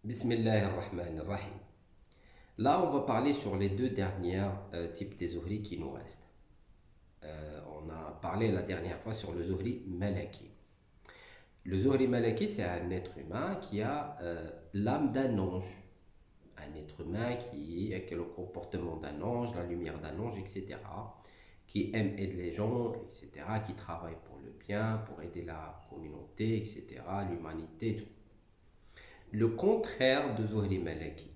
Bismillahirrahmanirrahim. Là, on va parler sur les deux derniers types des zuhri qui nous restent. On a parlé la dernière fois sur le zuhri malaki. Le zuhri malaki, c'est un être humain qui a l'âme d'un ange. Un être humain qui a le comportement d'un ange, la lumière d'un ange, etc. Qui aime aider les gens, etc. Qui travaille pour le bien, pour aider la communauté, etc. L'humanité, tout. Le contraire de Zuhri Malaki,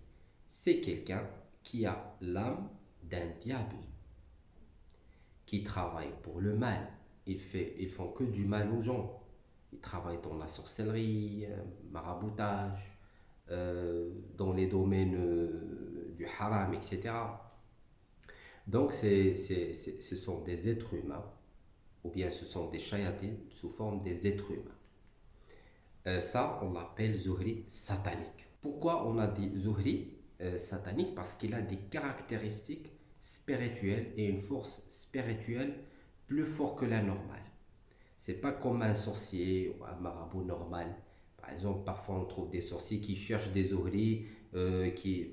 c'est quelqu'un qui a l'âme d'un diable, qui travaille pour le mal. Ils font que du mal aux gens. Ils travaillent dans la sorcellerie, maraboutage, dans les domaines du haram, etc. Donc ce sont des êtres humains, ou bien ce sont des shayatines sous forme des êtres humains. Ça, on l'appelle Zuhri satanique. Pourquoi on a dit Zuhri satanique? Parce qu'il a des caractéristiques spirituelles et une force spirituelle plus forte que la normale. C'est pas comme un sorcier ou un marabout normal. Par exemple, parfois on trouve des sorciers qui cherchent des Zuhri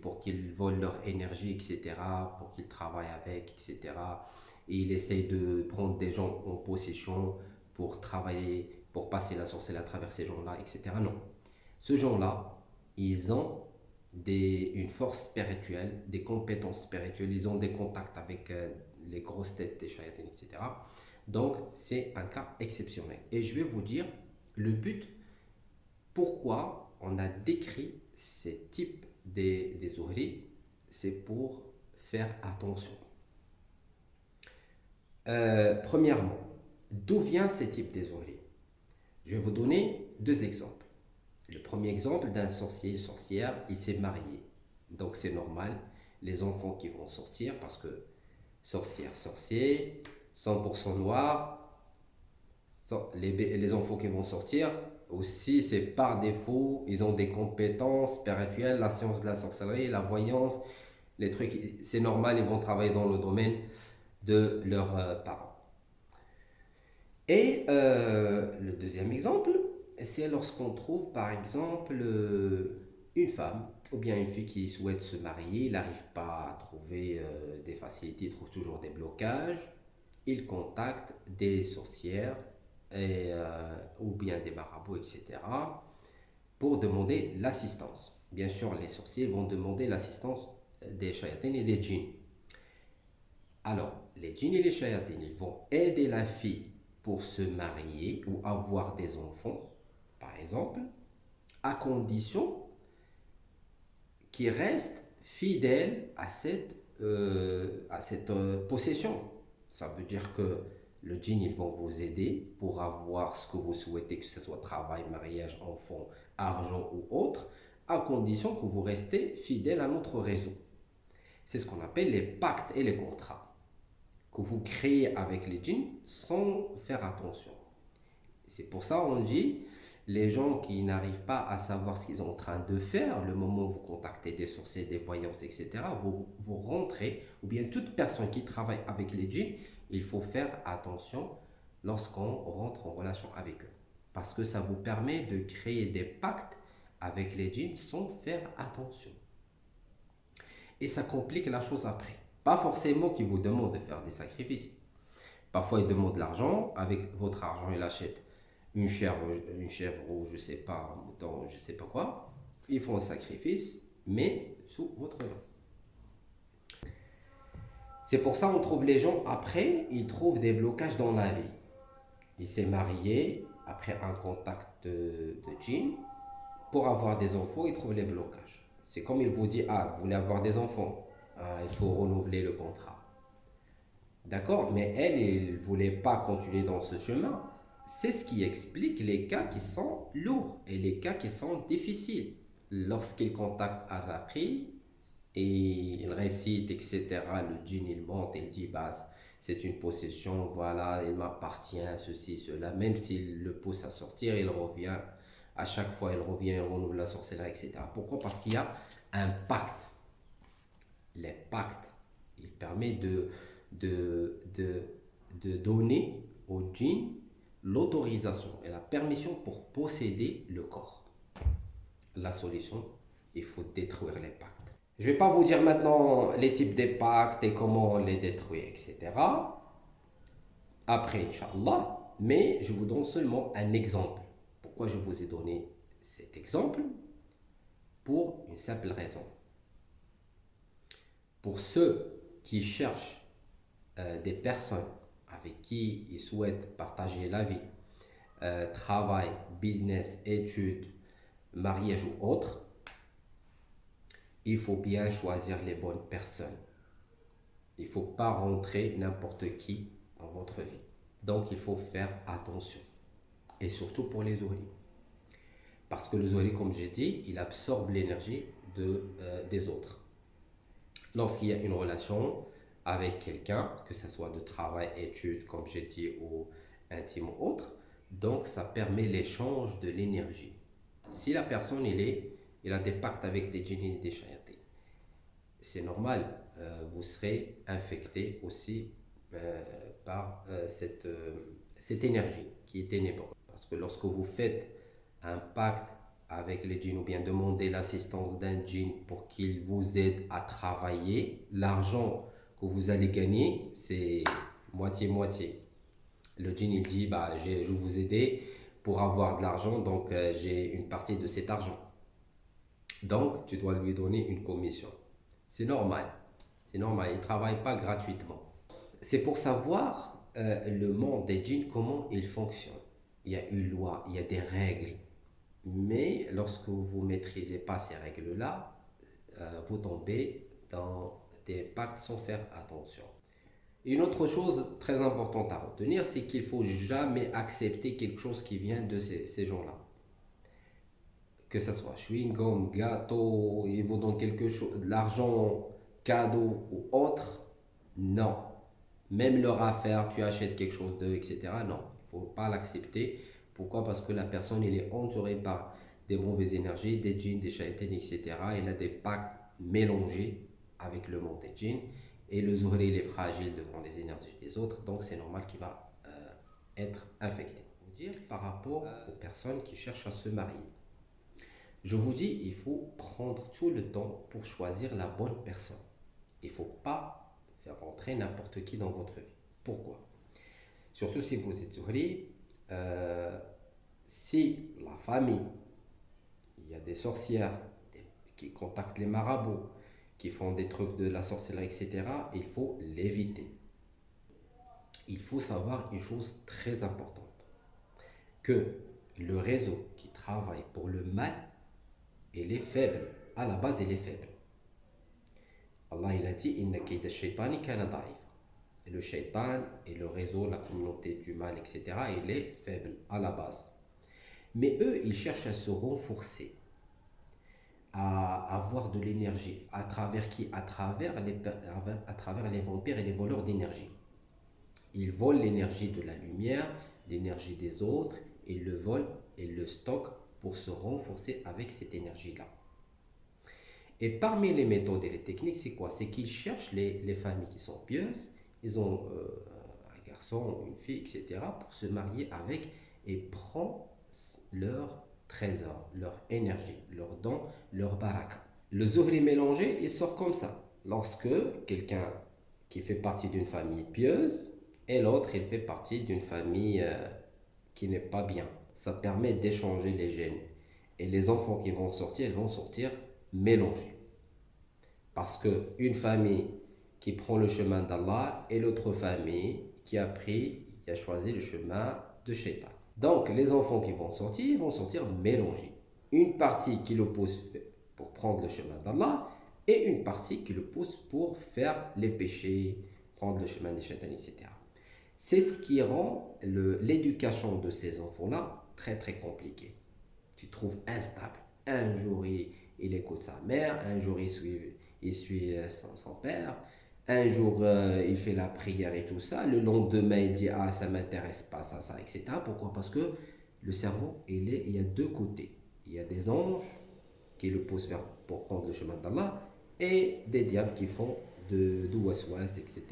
pour qu'ils volent leur énergie, etc., pour qu'ils travaillent avec, etc. Et il essaye de prendre des gens en possession pour travailler, pour passer la sorcellerie à travers ces gens-là, etc. Non. Ce gens-là, ils ont une force spirituelle, des compétences spirituelles, ils ont des contacts avec les grosses têtes des shayatines, etc. Donc, c'est un cas exceptionnel. Et je vais vous dire le but, pourquoi on a décrit ces types des zuhri, c'est pour faire attention. Premièrement, d'où vient ce type des zuhri? Je vais vous donner deux exemples. Le premier exemple d'un sorcier, sorcière, il s'est marié. Donc c'est normal, les enfants qui vont sortir, parce que sorcière, sorcier, 100% noir, les enfants qui vont sortir, aussi c'est par défaut, ils ont des compétences spirituelles, la science de la sorcellerie, la voyance, les trucs, c'est normal, ils vont travailler dans le domaine de leurs parents. Et le deuxième exemple, c'est lorsqu'on trouve par exemple une femme ou bien une fille qui souhaite se marier, il n'arrive pas à trouver des facilités, il trouve toujours des blocages, il contacte des sorcières ou bien des marabouts, etc., pour demander l'assistance. Bien sûr, les sorciers vont demander l'assistance des shayatines et des djinns. Alors, les djinns et les shayatines, ils vont aider la fille pour se marier ou avoir des enfants, par exemple, à condition qu'il reste fidèle à cette possession. Ça veut dire que le djinn, ils vont vous aider pour avoir ce que vous souhaitez, que ce soit travail, mariage, enfant, argent ou autre, à condition que vous restez fidèle à notre réseau. C'est ce qu'on appelle les pactes et les contrats que vous créez avec les djinns sans faire attention. C'est pour ça qu'on dit, les gens qui n'arrivent pas à savoir ce qu'ils sont en train de faire, le moment où vous contactez des sorciers, des voyances, etc., vous rentrez, ou bien toute personne qui travaille avec les djinns, il faut faire attention lorsqu'on rentre en relation avec eux. Parce que ça vous permet de créer des pactes avec les djinns sans faire attention. Et ça complique la chose après. Pas forcément qu'ils vous demandent de faire des sacrifices. Parfois, ils demandent de l'argent. Avec votre argent, ils achètent une chèvre ou je sais pas, un mouton, je sais pas quoi. Ils font un sacrifice, mais sous votre nom. C'est pour ça qu'on trouve les gens après, ils trouvent des blocages dans la vie. Il s'est marié après un contact de djinn. Pour avoir des enfants, il trouve les blocages. C'est comme il vous dit, ah, vous voulez avoir des enfants, ah, il faut renouveler le contrat. D'accord? Mais elle ne voulait pas continuer dans ce chemin. C'est ce qui explique les cas qui sont lourds et les cas qui sont difficiles. Lorsqu'il contacte Al-Raqi et il récite, etc., le djinn il monte, il dit, bah, c'est une possession, voilà, il m'appartient, ceci, cela. Même s'il le pousse à sortir, il revient. À chaque fois, il revient, il renouvelle la sorcellerie, etc. Pourquoi? Parce qu'il y a un pacte. Les pactes, il permet de donner au djinn l'autorisation et la permission pour posséder le corps. La solution, il faut détruire les pactes. Je ne vais pas vous dire maintenant les types des pactes et comment on les détruit, etc. Après, Inch'Allah, mais je vous donne seulement un exemple. Pourquoi je vous ai donné cet exemple? Pour une simple raison. Pour ceux qui cherchent des personnes avec qui ils souhaitent partager la vie, travail, business, études, mariage ou autre, il faut bien choisir les bonnes personnes. Il ne faut pas rentrer n'importe qui dans votre vie. Donc il faut faire attention. Et surtout pour les ouvriers. Parce que le zohri, comme j'ai dit, il absorbe l'énergie des autres. Lorsqu'il y a une relation avec quelqu'un, que ce soit de travail, études, comme j'ai dit, ou intime ou autre, donc ça permet l'échange de l'énergie. Si la personne, il a des pactes avec des djinns et des shayatis, c'est normal, vous serez infecté aussi par cette énergie qui est ténébreuse. Parce que lorsque vous faites un pacte avec les djinns ou bien demander l'assistance d'un djinn pour qu'il vous aide à travailler, l'argent que vous allez gagner, c'est moitié-moitié. Le djinn il dit, je vais vous aider pour avoir de l'argent, donc j'ai une partie de cet argent. Donc tu dois lui donner une commission. C'est normal, il ne travaille pas gratuitement. C'est pour savoir le monde des djinns, comment il fonctionne. Il y a une loi, il y a des règles. Mais lorsque vous ne maîtrisez pas ces règles-là, vous tombez dans des pactes sans faire attention. Une autre chose très importante à retenir, c'est qu'il ne faut jamais accepter quelque chose qui vient de ces gens-là. Que ce soit chewing-gum, gâteau, ils vous donnent quelque chose, de l'argent, cadeau ou autre, non. Même leur affaire, tu achètes quelque chose d'eux, etc. Non, il ne faut pas l'accepter. Pourquoi? Parce que la personne, elle est entourée par des mauvaises énergies, des djinns, des shayatin, etc. Elle a des pactes mélangés avec le monde des djinns. Et le zuhri, il est fragile devant les énergies des autres, donc c'est normal qu'il va être infecté. Vous dire par rapport aux personnes qui cherchent à se marier. Je vous dis, il faut prendre tout le temps pour choisir la bonne personne. Il ne faut pas faire rentrer n'importe qui dans votre vie. Pourquoi? Surtout si vous êtes zuhri, si la famille, il y a des sorcières qui contactent les marabouts, qui font des trucs de la sorcellerie, etc., il faut l'éviter. Il faut savoir une chose très importante, que le réseau qui travaille pour le mal, il est faible. À la base, il est faible. Allah il a dit Inna kayda shaytani kana da'if. Le shaitan et le réseau, la communauté du mal, etc., il est faible à la base. Mais eux, ils cherchent à se renforcer, à avoir de l'énergie. À travers qui? À travers les vampires et les voleurs d'énergie. Ils volent l'énergie de la lumière, l'énergie des autres, ils le volent et le stockent pour se renforcer avec cette énergie-là. Et parmi les méthodes et les techniques, c'est quoi? C'est qu'ils cherchent les familles qui sont pieuses, ils ont un garçon, une fille, etc., pour se marier avec et prendre leur trésor, leur énergie, leur don, leur baraka. Le zuhri mélangé, il sort comme ça. Lorsque quelqu'un qui fait partie d'une famille pieuse et l'autre, il fait partie d'une famille qui n'est pas bien. Ça permet d'échanger les gènes. Et les enfants qui vont sortir, ils vont sortir mélangés. Parce qu'une famille qui prend le chemin d'Allah et l'autre famille qui a choisi le chemin de Shaitan. Donc les enfants qui vont sortir, ils vont sortir mélangés. Une partie qui le pousse pour prendre le chemin d'Allah et une partie qui le pousse pour faire les péchés, prendre le chemin des Shaitan, etc. C'est ce qui rend l'éducation de ces enfants-là très très compliquée. Tu trouves instable. Un jour, il écoute sa mère, un jour, il suit son père, un jour, il fait la prière et tout ça, le lendemain, il dit « Ah, ça ne m'intéresse pas, ça, etc. » Pourquoi? Parce que le cerveau, il y a deux côtés. Il y a des anges qui le poussent pour prendre le chemin d'Allah et des diables qui font de waswas, etc.,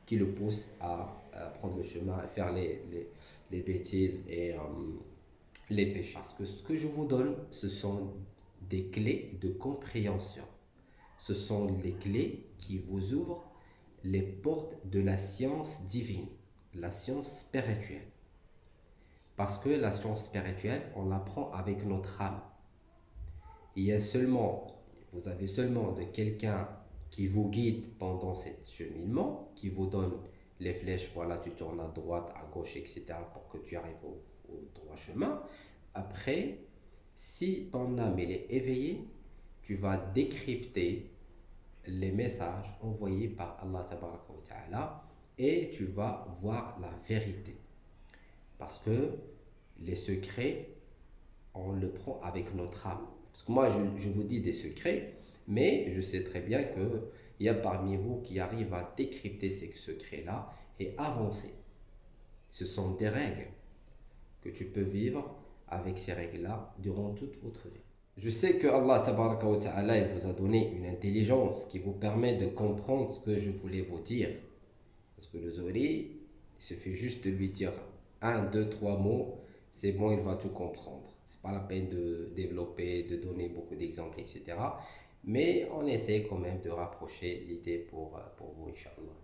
qui le poussent à prendre le chemin, à faire les bêtises et les péchés. Parce que ce que je vous donne, ce sont des clés de compréhension. Ce sont les clés qui vous ouvrent les portes de la science divine, la science spirituelle. Parce que la science spirituelle, on l'apprend avec notre âme. Il y a seulement, vous avez seulement de quelqu'un qui vous guide pendant ce cheminement, qui vous donne les flèches, voilà, tu tournes à droite, à gauche, etc., pour que tu arrives au droit chemin. Après, si ton âme elle est éveillée, tu vas décrypter les messages envoyés par Allah Tabaraka wa Ta'ala et tu vas voir la vérité. Parce que les secrets, on le prend avec notre âme. Parce que moi, je vous dis des secrets, mais je sais très bien qu'il y a parmi vous qui arrivent à décrypter ces secrets-là et avancer. Ce sont des règles que tu peux vivre avec ces règles-là durant toute votre vie. Je sais que Allah Tabaraka wa Ta'ala il vous a donné une intelligence qui vous permet de comprendre ce que je voulais vous dire. Parce que le Zohri, il suffit juste de lui dire un, deux, trois mots, c'est bon, il va tout comprendre. C'est pas la peine de développer, de donner beaucoup d'exemples, etc. Mais on essaie quand même de rapprocher l'idée pour vous, Inch'Allah.